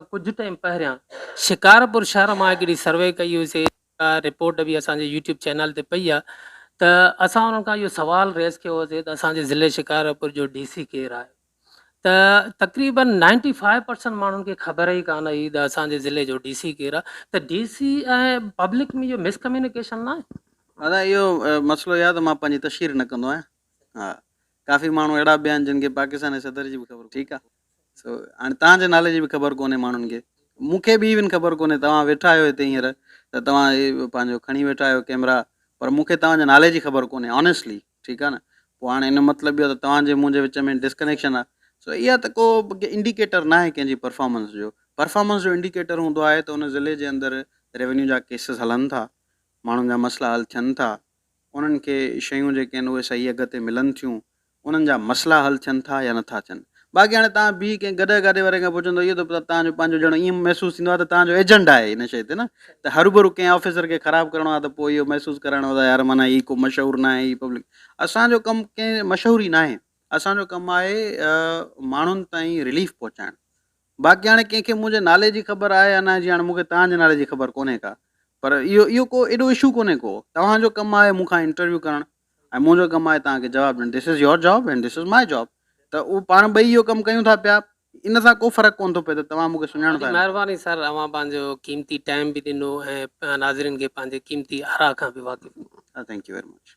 कुछ टाइम पहिरियां शिकारपुर शहर मां हिकिड़ी सर्वे कई हुईसीं, रिपोर्ट बि असांजे यूट्यूब चैनल ते पई आहे। त असां उन्हनि खां इहो सवाल रेज़ कयो हुओसीं त असांजे ज़िले शिकारपुर जो डीसी केरु आहे। त तक़रीबन 95% माण्हुनि खे ख़बर ई कान हुई त असांजे ज़िले जो डीसी केरु आहे। त डीसी ऐं पब्लिक में इहो मिसकम्युनिकेशन न आहे। दादा इहो मसइलो इहो आहे त मां पंहिंजी तशहीर न कंदो आहियां। हा, काफ़ी माण्हू अहिड़ा बि आहिनि जिन खे पाकिस्तान जे सदर जी बि ख़बर, ठीकु आहे। सो हाणे तव्हांजे नाले जी बि ख़बर कोन्हे माण्हुनि खे, मूंखे बि इवन ख़बर कोन्हे। तव्हां वेठा आहियो हिते हींअर त तव्हां पंहिंजो खणी वेठा आहियो कैमरा, पर मूंखे तव्हांजे नाले जी ख़बर कोन्हे ऑनेस्टली, ठीकु आहे न। पोइ हाणे इन मतिलबु इहो त तव्हांजे मुंहिंजे विच में डिस्कनेक्शन आहे। सो इहा त को इंडिकेटर न आहे कंहिंजी परफॉर्मेंस जो। परफॉर्मेंस जो इंडिकेटर हूंदो आहे त उन ज़िले जे अंदरि रेवेन्यू जा केसिस हलनि था, माण्हुनि जा मसइला हल थियनि था, उन्हनि खे शयूं जेके आहिनि उहे सही अघ ते मिलनि थियूं, उन्हनि जा मसइला हल थियनि था या नथा थियनि। बाक़ी हाणे तव्हां बि कंहिं गॾे गाॾे वारे खां पुछंदो, इहो त तव्हांजो पंहिंजो ॼण ईअं महसूसु थींदो आहे त तव्हांजो एजेंडा आहे इन शइ ते न, त हरूभरू कंहिं ऑफिसर खे ख़राबु करिणो आहे त पोइ इहो महसूसु कराइणो आहे यार माना हीअ को मशहूरु न आहे, हीअ पब्लिक। असांजो कमु कंहिं मशहूरी न आहे, असांजो कमु आहे माण्हुनि ताईं रिलीफ पहुचाइणु। बाक़ी हाणे कंहिंखे मुंहिंजे नाले जी ख़बर आहे या न, जीअं हाणे मूंखे तव्हांजे नाले जी ख़बर कोन्हे का, पर इहो को एॾो इशू कोन्हे को। तव्हांजो कमु आहे मूंखां इंटरव्यू करणु ऐं मुंहिंजो कमु आहे तव्हांखे जवाबु ॾियणु। This is your job and this is my job. त उहो पाण ॿई इहो कमु कयूं था पिया, इन सां को फ़र्क़ु कोन थो पए त तव्हां मूंखे सुञाणो था। महिरबानी सर, अवां पंहिंजो कीमती टाइम बि ॾिनो ऐं नाज़रीन खे पंहिंजे कीमती आरा खां बि वाक़िफ़। Thank you very much.